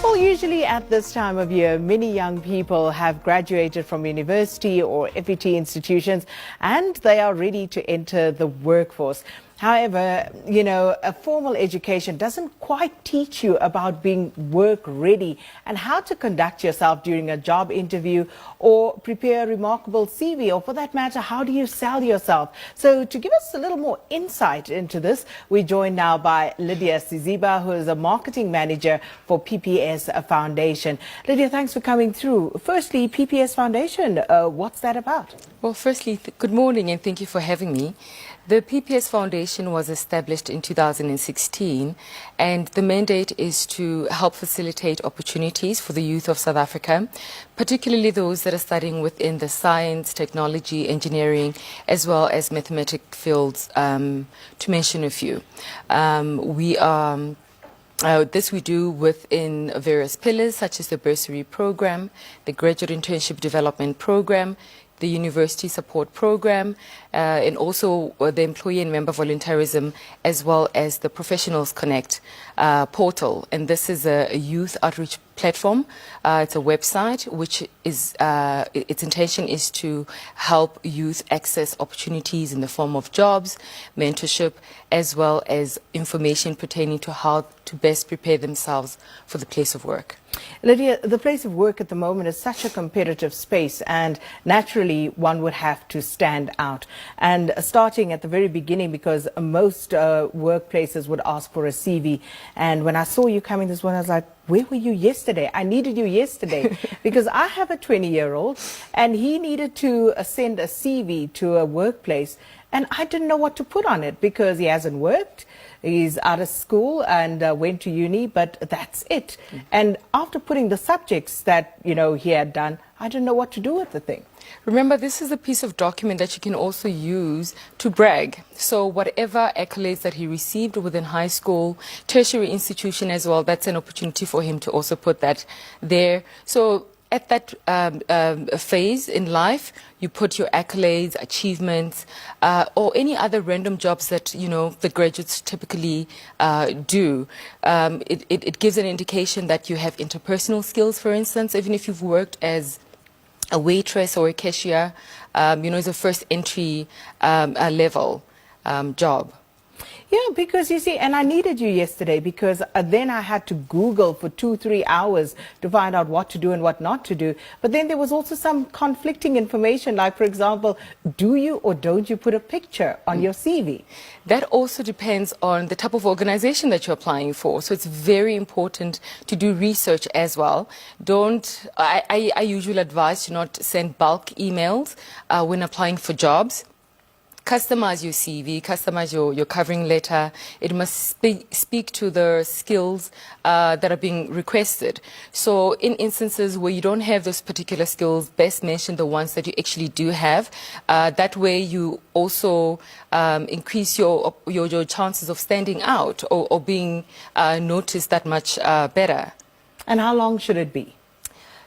Well, usually at this time of year, many young people have graduated from university or FET institutions and they are ready to enter the workforce. However, a formal education doesn't quite teach you about being work ready and how to conduct yourself during a job interview or prepare a remarkable CV, or for that matter, how do you sell yourself? So to give us a little more insight into this, we're joined now by Lydia Siziba, who is a marketing manager for PPS Foundation. Lydia, thanks for coming through. Firstly, PPS Foundation, what's that about? Well, firstly, good morning and thank you for having me. The PPS Foundation was established in 2016 and the mandate is to help facilitate opportunities for the youth of South Africa, particularly those that are studying within the science, technology, engineering, as well as mathematics fields, to mention a few. This we do within various pillars such as the bursary program, the graduate internship development program, the university support program, and also the employee and member volunteerism, as well as the Professionals Connect portal. And this is a youth outreach platform. It's a website which is its intention is to help youth access opportunities in the form of jobs, mentorship, as well as information pertaining to how to best prepare themselves for the place of work. Lydia, the place of work at the moment is such a competitive space, and naturally one would have to stand out. And starting at the very beginning, because most workplaces would ask for a CV. And when I saw you coming this morning, I was like, where were you yesterday? I needed you yesterday because I have a 20-year-old and he needed to send a CV to a workplace and I didn't know what to put on it because he hasn't worked. He's out of school and went to uni, but that's it. And after putting the subjects that, he had done, I didn't know what to do with the thing. Remember, this is a piece of document that you can also use to brag. So whatever accolades that he received within high school, tertiary institution as well, that's an opportunity for him to also put that there. So at that phase in life, you put your accolades, achievements, or any other random jobs that, the graduates typically do. It gives an indication that you have interpersonal skills, for instance, even if you've worked as a waitress or a cashier, is a first entry level job. Yeah, because you see, and I needed you yesterday because then I had to Google for 2-3 hours to find out what to do and what not to do. But then there was also some conflicting information, like, for example, do you or don't you put a picture on your CV? That also depends on the type of organization that you're applying for. So it's very important to do research as well. I usually advise to not send bulk emails when applying for jobs. Customize your CV, customize your covering letter. It must speak to the skills that are being requested. So in instances where you don't have those particular skills, best mention the ones that you actually do have. That way you also increase your chances of standing out or being noticed that much better. And how long should it be?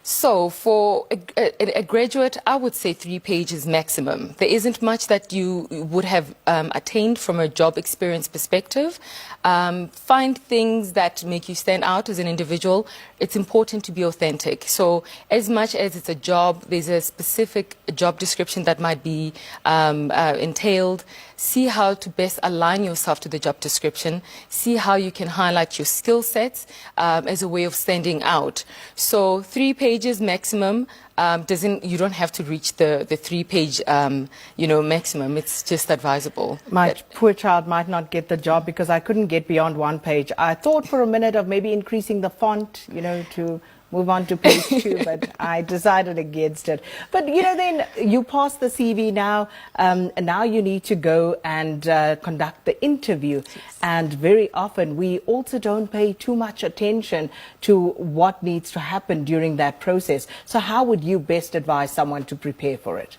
So for a graduate, I would say 3 pages maximum. There isn't much that you would have attained from a job experience perspective. Find things that make you stand out as an individual. It's important to be authentic. So as much as it's a job, there's a specific job description that might be entailed. See how to best align yourself to the job description. See how you can highlight your skill sets as a way of standing out. So 3 pages maximum. You don't have to reach the 3-page maximum. It's just advisable. My poor child might not get the job because I couldn't get beyond 1 page. I thought for a minute of maybe increasing the font, to move on to page 2, but I decided against it. But then you pass the CV now, and now you need to go and conduct the interview. Yes. And very often we also don't pay too much attention to what needs to happen during that process. So how would you best advise someone to prepare for it?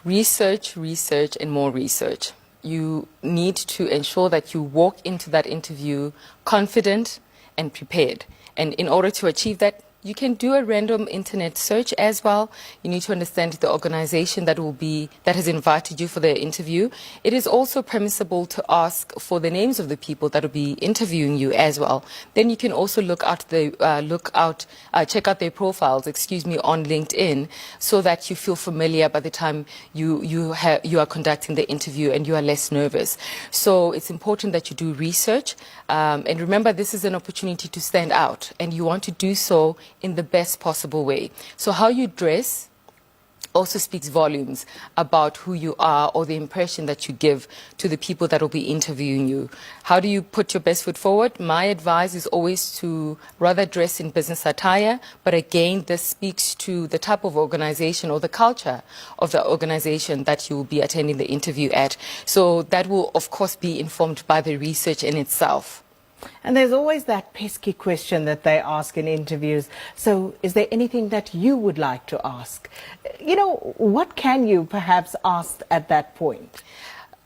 Research, research, and more research. You need to ensure that you walk into that interview confident and prepared. And in order to achieve that, You can do a random internet search as well. You need to understand the organization that has invited you for the interview. It is also permissible to ask for the names of the people that will be interviewing you as well. Then you can also check out their profiles, on LinkedIn, so that you feel familiar by the time you are conducting the interview and you are less nervous. So it's important that you do research, and remember, this is an opportunity to stand out, and you want to do so in the best possible way. So how you dress also speaks volumes about who you are or the impression that you give to the people that will be interviewing you. How do you put your best foot forward? My advice is always to rather dress in business attire, but again, this speaks to the type of organization or the culture of the organization that you will be attending the interview at. So that will, of course, be informed by the research in itself. And there's always that pesky question that they ask in interviews. So is there anything that you would like to ask? You know, what can you perhaps ask at that point?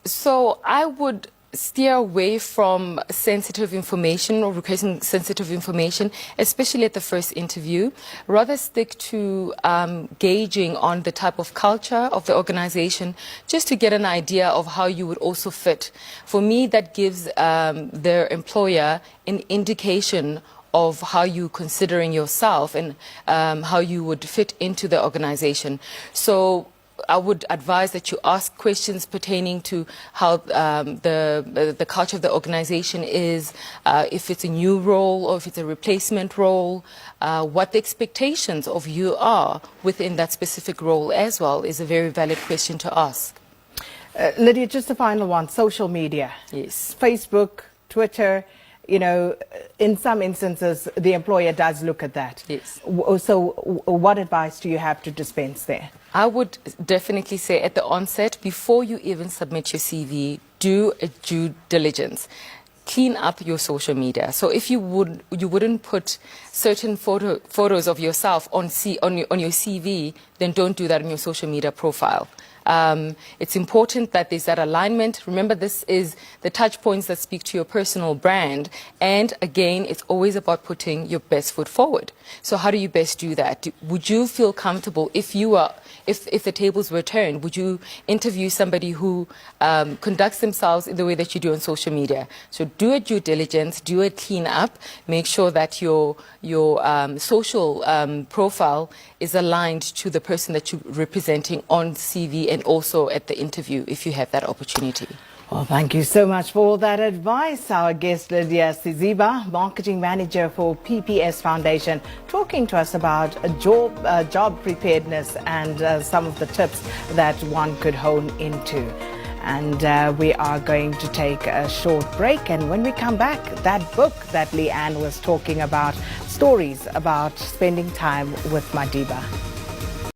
So I would steer away from sensitive information or requesting sensitive information, especially at the first interview. Rather stick to gauging on the type of culture of the organization, just to get an idea of how you would also fit. For me, that gives their employer an indication of how you're considering yourself and how you would fit into the organization. So I would advise that you ask questions pertaining to how the culture of the organization is, if it's a new role or if it's a replacement role, what the expectations of you are within that specific role as well is a very valid question to ask. Lydia, just the final one, social media. Yes. Facebook, Twitter. You know, in some instances, the employer does look at that. Yes. So what advice do you have to dispense there? I would definitely say at the onset, before you even submit your CV, do a due diligence. Clean up your social media. So if you wouldn't put certain photos of yourself on your CV, then don't do that on your social media profile. It's important that there's that alignment. Remember, this is the touch points that speak to your personal brand. And again, it's always about putting your best foot forward. So how do you best do that? Would you feel comfortable if the tables were turned? Would you interview somebody who conducts themselves in the way that you do on social media? So do a due diligence, do a clean up, make sure that your social profile is aligned to the person that you're representing on CV and also at the interview if you have that opportunity. Well, thank you so much for all that advice. Our guest, Lydia Siziba, Marketing Manager for PPS Foundation, talking to us about job preparedness and some of the tips that one could hone into. And we are going to take a short break. And when we come back, that book that Leanne was talking about, stories about spending time with Madiba.